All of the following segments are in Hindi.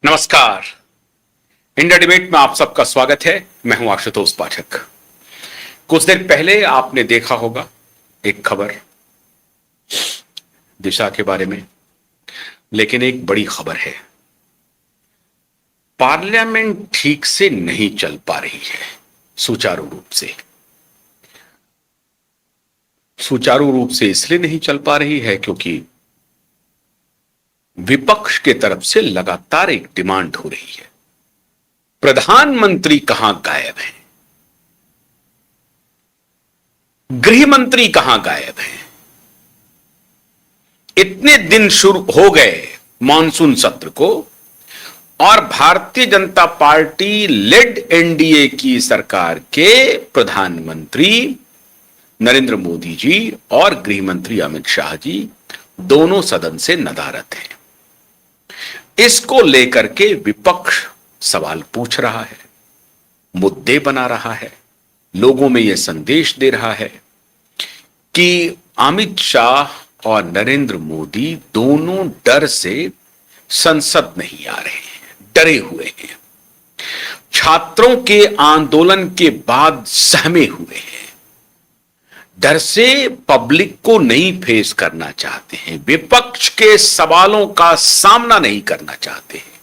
नमस्कार। इंडिया डिबेट में आप सबका स्वागत है। मैं हूं आशुतोष पाठक। कुछ देर पहले आपने देखा होगा एक खबर दिशा के बारे में, लेकिन एक बड़ी खबर है। पार्लियामेंट ठीक से नहीं चल पा रही है सुचारू रूप से। सुचारू रूप से इसलिए नहीं चल पा रही है क्योंकि विपक्ष के तरफ से लगातार एक डिमांड हो रही है, प्रधानमंत्री कहां गायब हैं, गृह मंत्री कहां गायब हैं। इतने दिन शुरू हो गए मॉनसून सत्र को और Bharatiya Janata party lead NDA की सरकार के प्रधानमंत्री नरेंद्र मोदी जी और गृह मंत्री अमित शाह जी दोनों सदन से नदारद हैं। इसको लेकर के विपक्ष सवाल पूछ रहा है, मुद्दे बना रहा है, लोगों में यह संदेश दे रहा है कि अमित शाह और नरेंद्र मोदी दोनों डर से संसद नहीं आ रहे हैं, डरे हुए हैं, छात्रों के आंदोलन के बाद सहमे हुए हैं, डर से पब्लिक को नहीं फेस करना चाहते हैं, विपक्ष के सवालों का सामना नहीं करना चाहते हैं।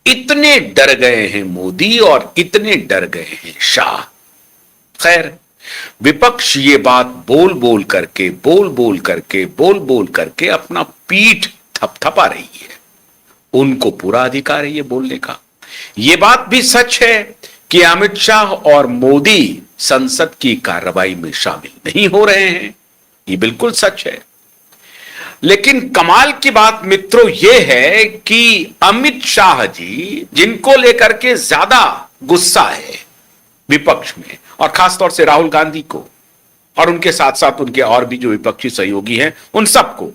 इतने डर गए हैं मोदी और इतने डर गए हैं शाह। खैर, विपक्ष ये बात बोल बोल करके अपना पीठ थपथपा रही है। उनको पूरा अधिकार है ये बोलने का। यह बात भी सच है कि अमित शाह और मोदी संसद की कार्रवाई में शामिल नहीं हो रहे हैं, ये बिल्कुल सच है। लेकिन कमाल की बात मित्रों यह है कि अमित शाह जी, जिनको लेकर के ज्यादा गुस्सा है विपक्ष में, और खासतौर से राहुल गांधी को और उनके साथ साथ उनके और भी जो विपक्षी सहयोगी हैं उन सबको,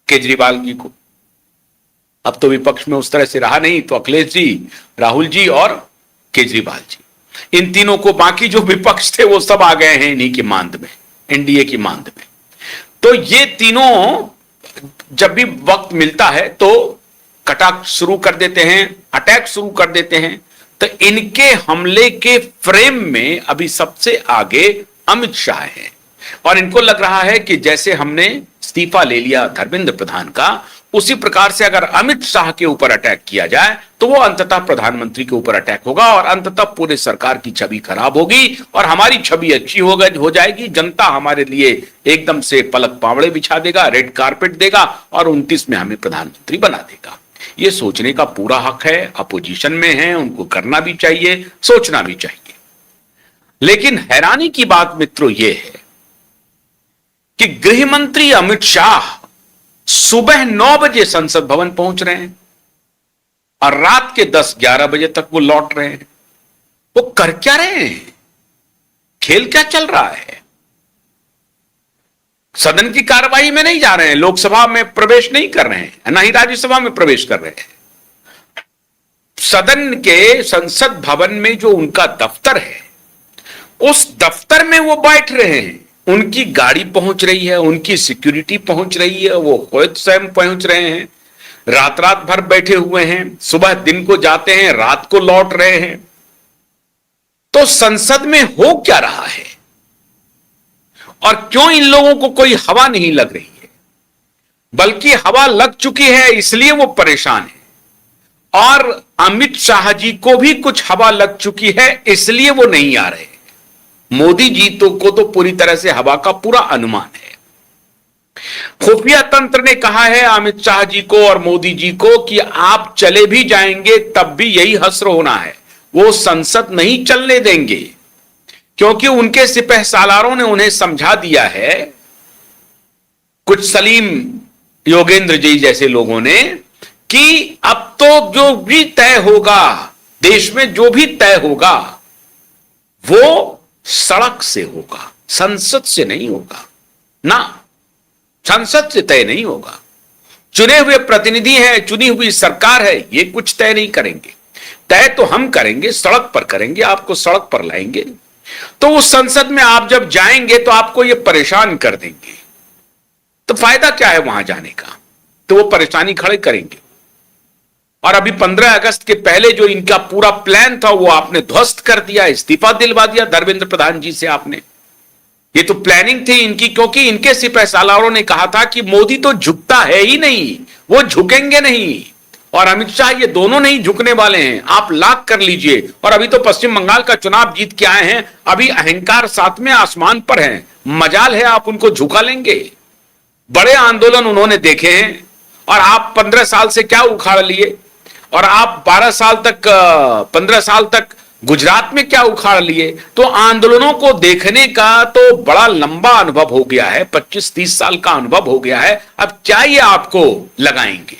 केजरीवाल जी को, अब तो विपक्ष में उस तरह से रहा नहीं, तो अखिलेश जी, राहुल जी और केजरीवाल जी, इन तीनों को, बाकी जो विपक्ष थे वो सब आ गए हैं इन्हीं की मांद में, एनडीए की मांद में। तो ये तीनों जब भी वक्त मिलता है तो कटाक्ष शुरू कर देते हैं, अटैक शुरू कर देते हैं। तो इनके हमले के फ्रेम में अभी सबसे आगे अमित शाह हैं और इनको लग रहा है कि जैसे हमने इस्तीफा ले लिया धर्मेंद्र प्रधान का, उसी प्रकार से अगर अमित शाह के ऊपर अटैक किया जाए तो वो अंततः प्रधानमंत्री के ऊपर अटैक होगा और अंततः पूरे सरकार की छवि खराब होगी और हमारी छवि अच्छी हो जाएगी। जनता हमारे लिए एकदम से पलक पावड़े बिछा देगा, रेड कारपेट देगा और 29 में हमें प्रधानमंत्री बना देगा। ये सोचने का पूरा हक है, अपोजिशन में है, उनको करना भी चाहिए, सोचना भी चाहिए। लेकिन हैरानी की बात मित्रों यह है कि गृह मंत्री अमित शाह सुबह 9 बजे संसद भवन पहुंच रहे हैं और रात के 10-11 बजे तक वो लौट रहे हैं। वो कर क्या रहे हैं? खेल क्या चल रहा है? सदन की कार्रवाई में नहीं जा रहे हैं, लोकसभा में प्रवेश नहीं कर रहे हैं, ना ही राज्यसभा में प्रवेश कर रहे हैं। सदन के संसद भवन में जो उनका दफ्तर है, उस दफ्तर में वो बैठ रहे हैं। उनकी गाड़ी पहुंच रही है, उनकी सिक्योरिटी पहुंच रही है, वो खुद स्वयं पहुंच रहे हैं, रात रात भर बैठे हुए हैं, सुबह दिन को जाते हैं, रात को लौट रहे हैं। तो संसद में हो क्या रहा है और क्यों इन लोगों को कोई हवा नहीं लग रही है? बल्कि हवा लग चुकी है इसलिए वो परेशान है और अमित शाह जी को भी कुछ हवा लग चुकी है इसलिए वो नहीं आ रहे। मोदी जी को तो पूरी तरह से हवा का पूरा अनुमान है। खुफिया तंत्र ने कहा है अमित शाह जी को और मोदी जी को कि आप चले भी जाएंगे तब भी यही हश्र होना है, वो संसद नहीं चलने देंगे, क्योंकि उनके सिपह सालारों ने उन्हें समझा दिया है, कुछ सलीम योगेंद्र जी जैसे लोगों ने, कि अब तो जो भी तय होगा देश में, जो भी तय होगा वो सड़क से होगा, संसद से नहीं होगा ना, संसद से तय नहीं होगा। चुने हुए प्रतिनिधि हैं, चुनी हुई सरकार है, ये कुछ तय नहीं करेंगे। तय तो हम करेंगे, सड़क पर करेंगे, आपको सड़क पर लाएंगे। तो उस संसद में आप जब जाएंगे तो आपको ये परेशान कर देंगे, तो फायदा क्या है वहां जाने का? तो वो परेशानी खड़े करेंगे। और अभी 15 अगस्त के पहले जो इनका पूरा प्लान था वो आपने ध्वस्त कर दिया, इस्तीफा दिलवा दिया धर्मेंद्र प्रधान जी से आपने। ये तो प्लानिंग थी इनकी, क्योंकि इनके सिपह सालारों ने कहा था कि मोदी तो झुकता है ही नहीं, वो झुकेंगे नहीं, और अमित शाह ये दोनों नहीं झुकने वाले हैं, आप लाख कर लीजिए। और अभी तो पश्चिम बंगाल का चुनाव जीत के आए हैं, अभी अहंकार सातवें आसमान पर है, मजाल है आप उनको झुका लेंगे। बड़े आंदोलन उन्होंने देखे हैं, और आप 15 साल से क्या उखाड़ लिए, और आप 12 साल तक 15 साल तक गुजरात में क्या उखाड़ लिए। तो आंदोलनों को देखने का तो बड़ा लंबा अनुभव हो गया है, 25-30 साल का अनुभव हो गया है, अब क्या ये आपको लगाएंगे,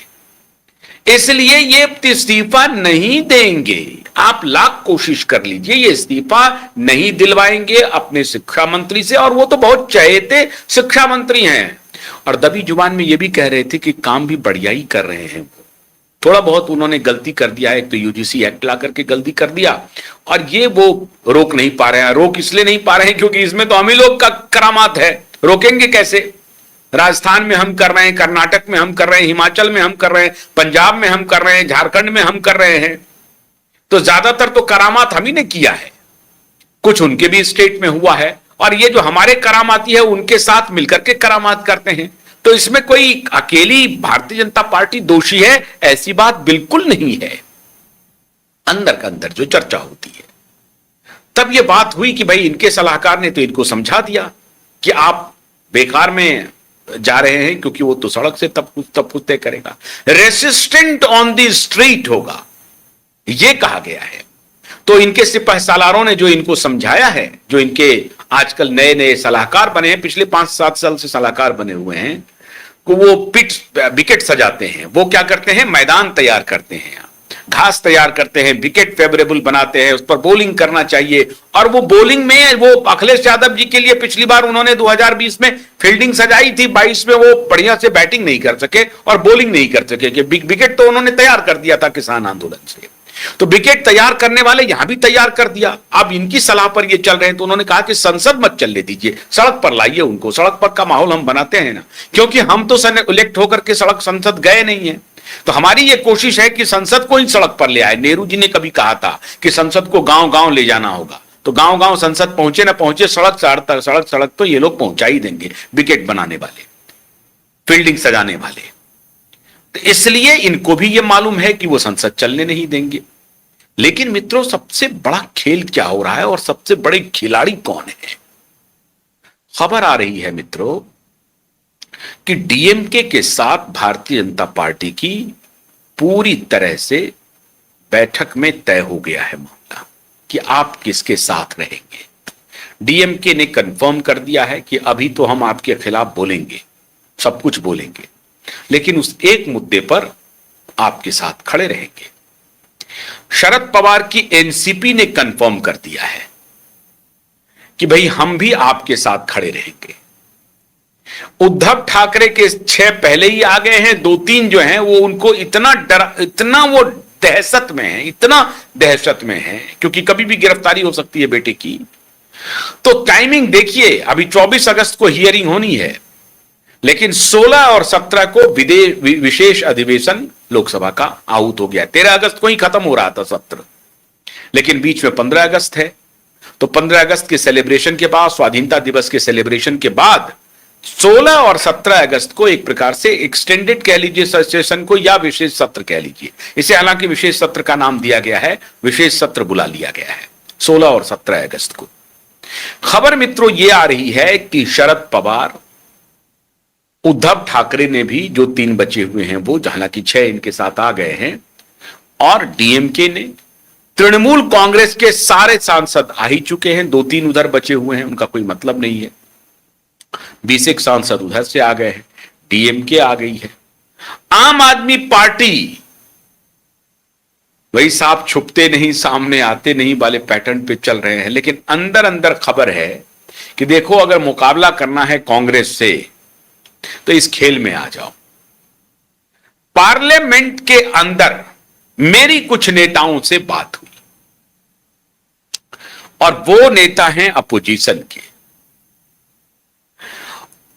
इसलिए ये इस्तीफा नहीं देंगे। आप लाख कोशिश कर लीजिए, ये इस्तीफा नहीं दिलवाएंगे अपने शिक्षा मंत्री से, और वो तो बहुत चहेते शिक्षा मंत्री हैं, और दबी जुबान में ये भी कह रहे थे कि काम भी बढ़िया ही कर रहे हैं। थोड़ा बहुत उन्होंने गलती कर दिया है, एक तो यूजीसी एक्ट ला करके गलती कर दिया, और ये वो रोक नहीं पा रहे हैं। रोक इसलिए नहीं पा रहे हैं क्योंकि इसमें तो हम ही लोग का करामात है, रोकेंगे कैसे। राजस्थान में हम कर रहे हैं, कर्नाटक में हम कर रहे हैं, हिमाचल में हम कर रहे हैं, पंजाब में हम कर रहे हैं, झारखंड में हम कर रहे हैं, तो ज्यादातर तो करामात हम ही ने किया है, कुछ उनके भी स्टेट में हुआ है, और ये जो हमारे करामाती है उनके साथ मिलकर के करामात करते हैं। तो इसमें कोई अकेली भारतीय जनता पार्टी दोषी है, ऐसी बात बिल्कुल नहीं है। अंदर का अंदर जो चर्चा होती है, तब यह बात हुई कि भाई इनके सलाहकार ने तो इनको समझा दिया कि आप बेकार में जा रहे हैं, क्योंकि वो तो सड़क से तब कुछ तय करेगा, रेसिस्टेंट ऑन द स्ट्रीट होगा, यह कहा गया है। तो इनके सिपह सालारों ने जो इनको समझाया है, जो इनके आजकल नए नए सलाहकार बने हैं, पिछले 5-7 साल से सलाहकार बने हुए हैं, को वो विकेट सजाते हैं, वो क्या करते हैं, मैदान तैयार करते हैं, घास तैयार करते हैं, विकेट फेवरेबल बनाते हैं, उस पर बॉलिंग करना चाहिए। और वो बॉलिंग में वो अखिलेश यादव जी के लिए पिछली बार उन्होंने 2020 में फील्डिंग सजाई थी, 22 में वो बढ़िया से बैटिंग नहीं कर सके और बॉलिंग नहीं कर सके, कि विकेट तो उन्होंने तैयार कर दिया था किसान आंदोलन से, तो विकेट तैयार करने वाले यहां भी तैयार कर दिया। अब इनकी सलाह पर ये चल रहे हैं, तो उन्होंने कहा कि संसद मत चलने दीजिए, सड़क पर लाइए उनको, सड़क पर का माहौल हम बनाते हैं ना, क्योंकि हम तो इलेक्ट होकर के सड़क संसद गए नहीं है, तो हमारी ये कोशिश है कि संसद को ही सड़क पर ले आए। नेहरू जी ने कभी कहा था कि संसद को गांव गांव ले जाना होगा, तो गांव गांव संसद पहुंचे ना पहुंचे, सड़क तो ये लोग पहुंचा ही देंगे, विकेट बनाने वाले, फील्डिंग सजाने वाले। तो इसलिए इनको भी यह मालूम है कि वो संसद चलने नहीं देंगे। लेकिन मित्रों, सबसे बड़ा खेल क्या हो रहा है और सबसे बड़े खिलाड़ी कौन है? खबर आ रही है मित्रों कि डीएमके के साथ भारतीय जनता पार्टी की पूरी तरह से बैठक में तय हो गया है मामला कि आप किसके साथ रहेंगे। डीएमके ने कंफर्म कर दिया है कि अभी तो हम आपके खिलाफ बोलेंगे, सब कुछ बोलेंगे, लेकिन उस एक मुद्दे पर आपके साथ खड़े रहेंगे। शरद पवार की एनसीपी ने कंफर्म कर दिया है कि भाई हम भी आपके साथ खड़े रहेंगे। उद्धव ठाकरे के 6 पहले ही आ गए हैं, 2-3 जो हैं वो उनको इतना वो दहशत में है, इतना दहशत में है, क्योंकि कभी भी गिरफ्तारी हो सकती है बेटे की। तो टाइमिंग देखिए, अभी 24 अगस्त को हियरिंग होनी है, लेकिन 16 और 17 को विशेष अधिवेशन लोकसभा का आहूत हो गया। 13 अगस्त को ही खत्म हो रहा था सत्र, लेकिन बीच में 15 अगस्त है, तो 15 अगस्त के सेलिब्रेशन के बाद, स्वाधीनता दिवस के सेलिब्रेशन के बाद 16 और 17 अगस्त को एक प्रकार से एक्सटेंडेड कह लीजिए सेशन को, या विशेष सत्र कह लीजिए इसे, हालांकि विशेष सत्र का नाम दिया गया है, विशेष सत्र बुला लिया गया है 16 और 17 अगस्त को। खबर मित्रों ये आ रही है कि शरद पवार, उद्धव ठाकरे ने भी, जो 3 बचे हुए हैं वो, हालांकि 6 इनके साथ आ गए हैं, और डीएमके ने, तृणमूल कांग्रेस के सारे सांसद आ ही चुके हैं, 2-3 उधर बचे हुए हैं, उनका कोई मतलब नहीं है, 20 सांसद उधर से आ गए हैं, डीएमके आ गई है। आम आदमी पार्टी वही साहब छुपते नहीं सामने आते नहीं वाले पैटर्न पे चल रहे हैं, लेकिन अंदर अंदर खबर है कि देखो, अगर मुकाबला करना है कांग्रेस से तो इस खेल में आ जाओ। पार्लियामेंट के अंदर मेरी कुछ नेताओं से बात हुई, और वो नेता हैं अपोजिशन के।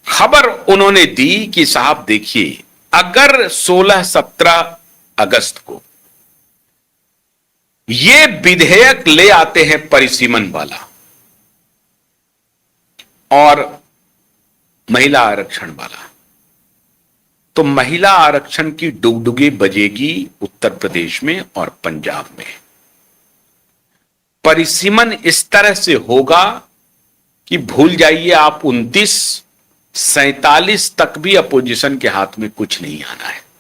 खबर उन्होंने दी कि साहब देखिए, अगर 16-17 अगस्त को ये विधेयक ले आते हैं परिसीमन वाला और महिला आरक्षण वाला, तो महिला आरक्षण की डुगडुगी बजेगी उत्तर प्रदेश में और पंजाब में। परिसीमन इस तरह से होगा कि भूल जाइए आप, 29, 47 तक भी अपोजिशन के हाथ में कुछ नहीं आना है।